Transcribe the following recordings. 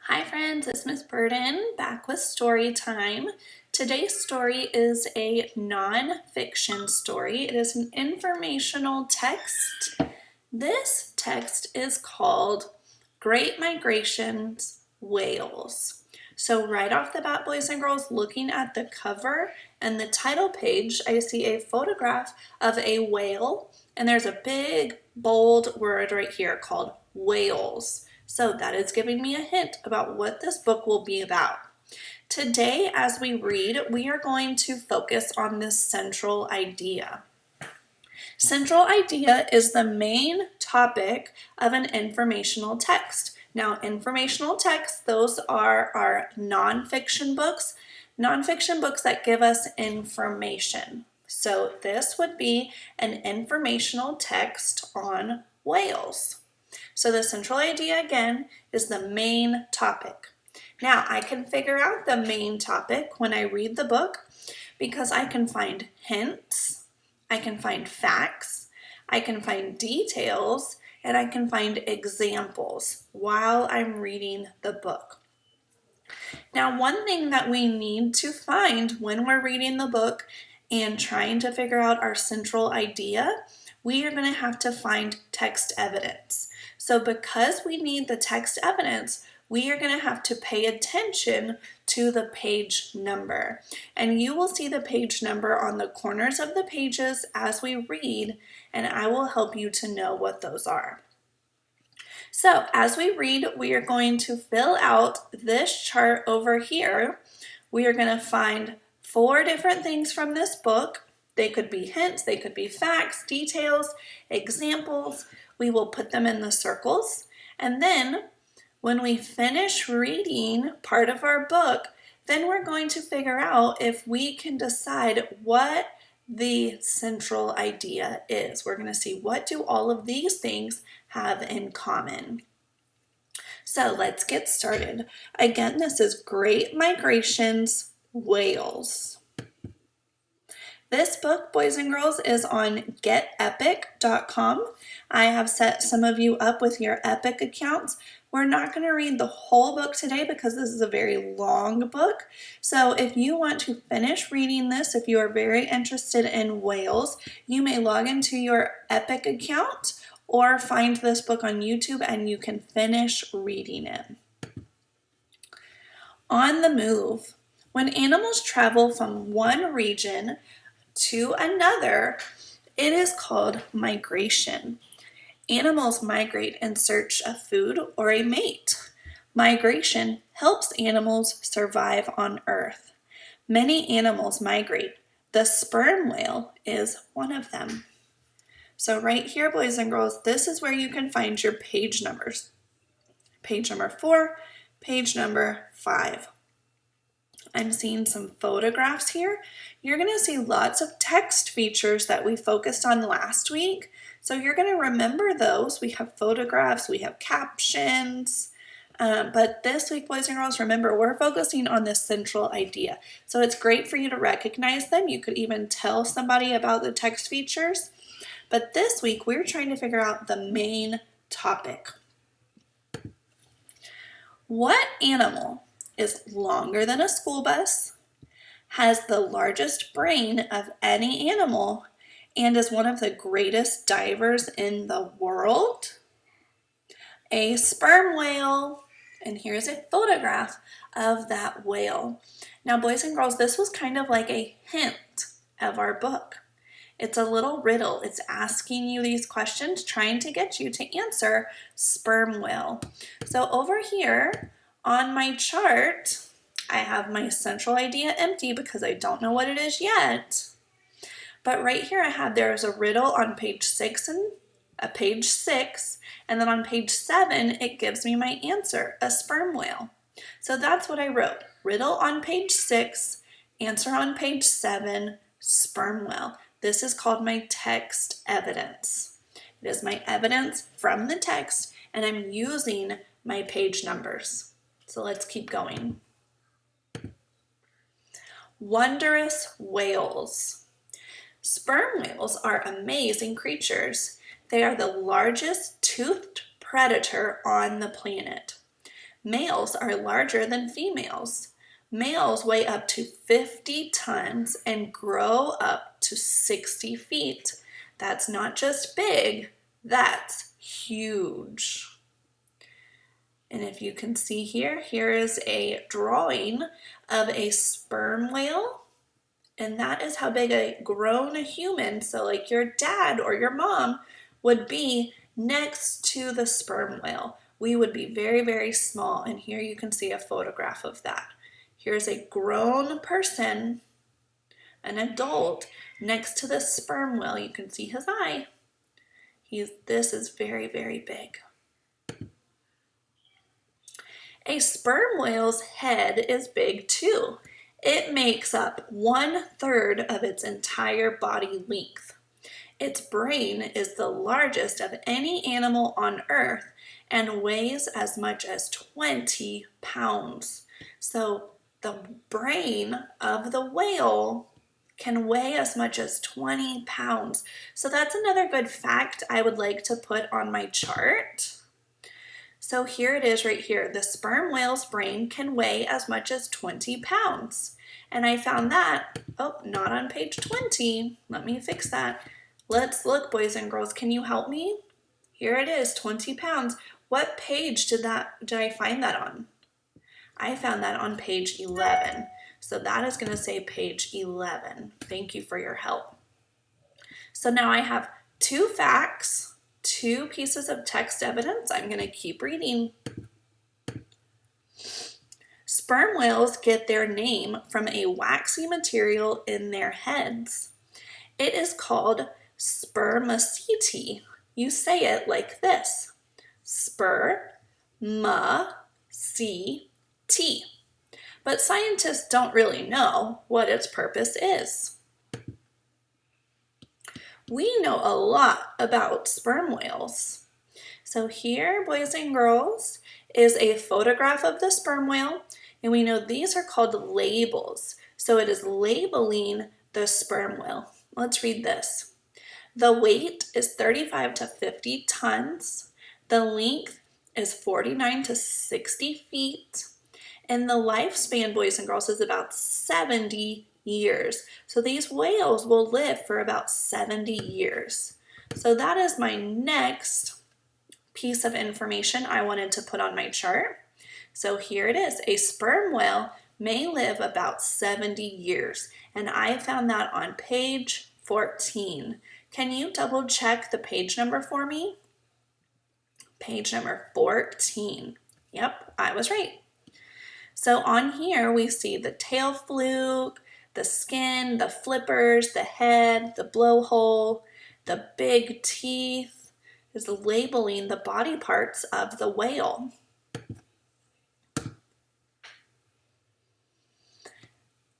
Hi friends, it's Miss Burden back with story time. Today's story is a non-fiction story. It is an informational text. This text is called Great Migrations Whales. So right off the bat, boys and girls, looking at the cover and the title page, I see a photograph of a whale, and there's a big bold word right here called whales. So that is giving me a hint about what this book will be about. Today, as we read, we are going to focus on this central idea. Central idea is the main topic of an informational text. Now, informational texts, those are our nonfiction books that give us information. So this would be an informational text on whales. So the central idea, again, is the main topic. Now, I can figure out the main topic when I read the book because I can find hints, I can find facts, I can find details, and I can find examples while I'm reading the book. Now, one thing that we need to find when we're reading the book and trying to figure out our central idea, we are going to have to find text evidence. So because we need the text evidence, we are going to have to pay attention to the page number. And you will see the page number on the corners of the pages as we read, and I will help you to know what those are. So as we read, we are going to fill out this chart over here. We are going to find 4 different things from this book. They could be hints, they could be facts, details, examples. We will put them in the circles. And then when we finish reading part of our book, then we're going to figure out if we can decide what the central idea is. We're going to see what do all of these things have in common. So let's get started. Again, this is Great Migrations Whales. This book, boys and girls, is on getepic.com. I have set some of you up with your Epic accounts. We're not going to read the whole book today because this is a very long book. So if you want to finish reading this, if you are very interested in whales, you may log into your Epic account or find this book on YouTube and you can finish reading it. On the move. When animals travel from one region to another, it is called migration. Animals migrate in search of food or a mate. Migration helps animals survive on Earth. Many animals migrate. The sperm whale is one of them. So right here, boys and girls, this is where you can find your page numbers. Page number 4, page number 5. I'm seeing some photographs here. You're going to see lots of text features that we focused on last week. So you're going to remember those. We have photographs, we have captions. But this week, boys and girls, remember, we're focusing on this central idea. So it's great for you to recognize them. You could even tell somebody about the text features. But this week, we're trying to figure out the main topic. What animal is longer than a school bus, has the largest brain of any animal, and is one of the greatest divers in the world? A sperm whale. And here's a photograph of that whale. Now, boys and girls, this was kind of like a hint of our book. It's a little riddle. It's asking you these questions, trying to get you to answer sperm whale. So over here, on my chart, I have my central idea empty because I don't know what it is yet. But right here I have there's a riddle on page 6 and then on page 7 it gives me my answer, a sperm whale. So that's what I wrote. Riddle on page 6, answer on page 7, sperm whale. This is called my text evidence. It is my evidence from the text and I'm using my page numbers. So let's keep going. Wondrous whales. Sperm whales are amazing creatures. They are the largest toothed predator on the planet. Males are larger than females. Males weigh up to 50 tons and grow up to 60 feet. That's not just big, that's huge. And if you can see here, here is a drawing of a sperm whale. And that is how big a grown human, so like your dad or your mom, would be next to the sperm whale. We would be very, very small. And here you can see a photograph of that. Here's a grown person, an adult, next to the sperm whale. You can see his eye. This is very, very big. A sperm whale's head is big too. It makes up 1/3 of its entire body length. Its brain is the largest of any animal on Earth and weighs as much as 20 pounds. So the brain of the whale can weigh as much as 20 pounds. So that's another good fact I would like to put on my chart. So here it is right here. The sperm whale's brain can weigh as much as 20 pounds. And I found that, not on page 20. Let me fix that. Let's look, boys and girls. Can you help me? Here it is, 20 pounds. What page did I find that on? I found that on page 11. So that is going to say page 11. Thank you for your help. So now I have 2 facts, 2 pieces of text evidence. I'm going to keep reading. Sperm whales get their name from a waxy material in their heads. It is called spermaceti. You say it like this: spermaceti. But scientists don't really know what its purpose is. We know a lot about sperm whales. So here, boys and girls, is a photograph of the sperm whale, and we know these are called labels. So it is labeling the sperm whale. Let's read this. The weight is 35 to 50 tons. The length is 49 to 60 feet. And the lifespan, boys and girls, is about 70 years. So these whales will live for about 70 years. So that is my next piece of information I wanted to put on my chart. So here it is. A sperm whale may live about 70 years. And I found that on page 14. Can you double check the page number for me? Page number 14. Yep, I was right. So on here we see the tail fluke, the skin, the flippers, the head, the blowhole, the big teeth is labeling the body parts of the whale.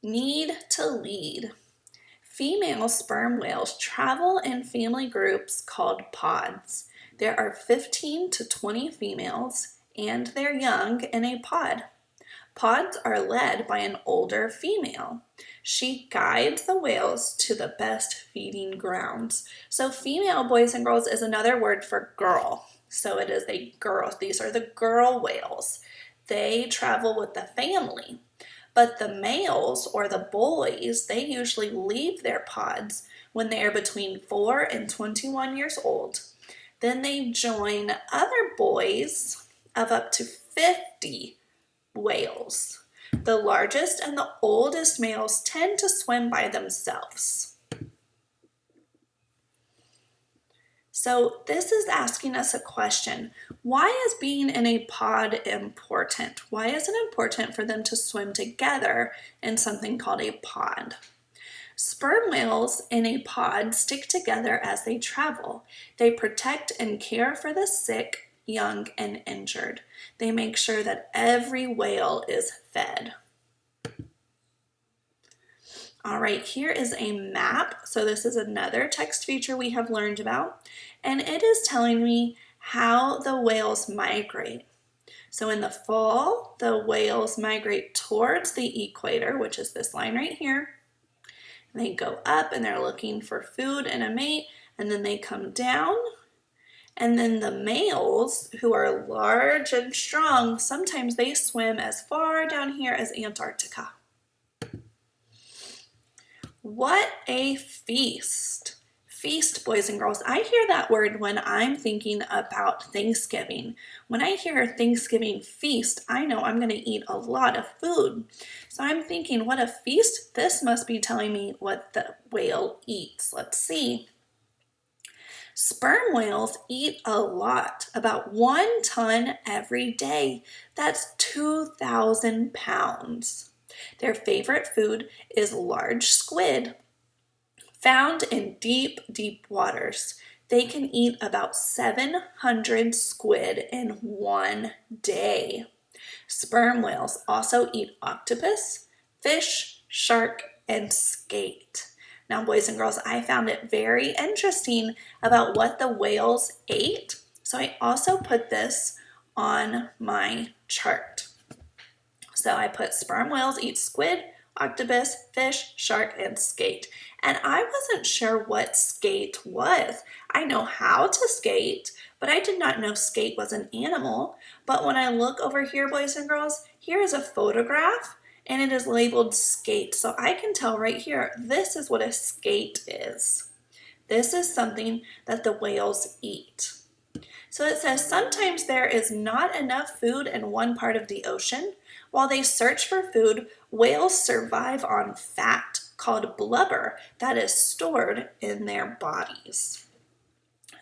Need to lead. Female sperm whales travel in family groups called pods. There are 15 to 20 females and their young in a pod. Pods are led by an older female. She guides the whales to the best feeding grounds. So female, boys and girls, is another word for girl. So it is a girl. These are the girl whales. They travel with the family. But the males, or the boys, they usually leave their pods when they are between 4 and 21 years old. Then they join other boys of up to 50 whales. The largest and the oldest males tend to swim by themselves. So this is asking us a question. Why is being in a pod important? Why is it important for them to swim together in something called a pod? Sperm whales in a pod stick together as they travel. They protect and care for the sick, young, and injured. They make sure that every whale is fed. All right, here is a map. So this is another text feature we have learned about, and it is telling me how the whales migrate. So in the fall, the whales migrate towards the equator, which is this line right here. They go up and they're looking for food and a mate, and then they come down And then the males, who are large and strong, sometimes they swim as far down here as Antarctica. What a feast! Feast, boys and girls. I hear that word when I'm thinking about Thanksgiving. When I hear Thanksgiving feast, I know I'm going to eat a lot of food. So I'm thinking, what a feast. This must be telling me what the whale eats. Let's see. Sperm whales eat a lot, about 1 ton every day. That's 2,000 pounds. Their favorite food is large squid. Found in deep, deep waters, they can eat about 700 squid in 1 day. Sperm whales also eat octopus, fish, shark, and skate. Now, boys and girls, I found it very interesting about what the whales ate, so I also put this on my chart. So I put sperm whales eat squid, octopus, fish, shark, and skate. And I wasn't sure what skate was. I know how to skate, but I did not know skate was an animal. But when I look over here, boys and girls, here is a photograph and it is labeled skate. So I can tell right here, this is what a skate is. This is something that the whales eat. So it says sometimes there is not enough food in one part of the ocean. While they search for food, whales survive on fat called blubber that is stored in their bodies.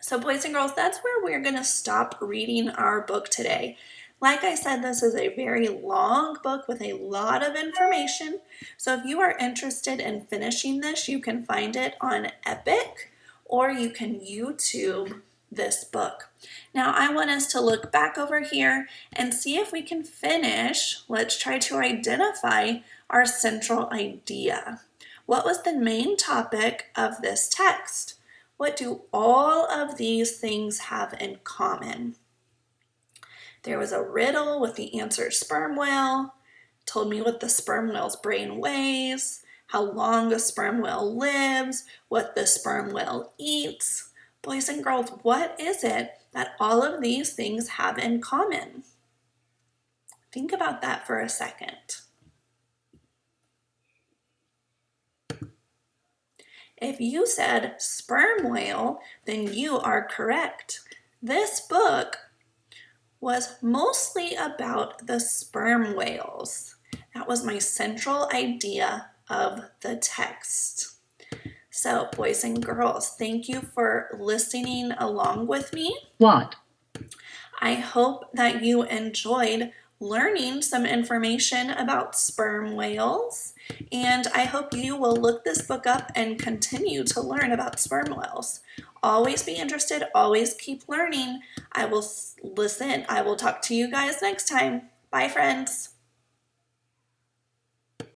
So boys and girls, that's where we're going to stop reading our book today. Like I said, this is a very long book with a lot of information. So if you are interested in finishing this, you can find it on Epic or you can YouTube this book. Now I want us to look back over here and see if we can finish. Let's try to identify our central idea. What was the main topic of this text? What do all of these things have in common? There was a riddle with the answer sperm whale, told me what the sperm whale's brain weighs, how long a sperm whale lives, what the sperm whale eats. Boys and girls, what is it that all of these things have in common? Think about that for a second. If you said sperm whale, then you are correct. This book was mostly about the sperm whales. That was my central idea of the text. So, boys and girls, thank you for listening along with me. What? I hope that you enjoyed learning some information about sperm whales, and I hope you will look this book up and continue to learn about sperm whales. Always be interested, always keep learning. I will talk to you guys next time. Bye, friends.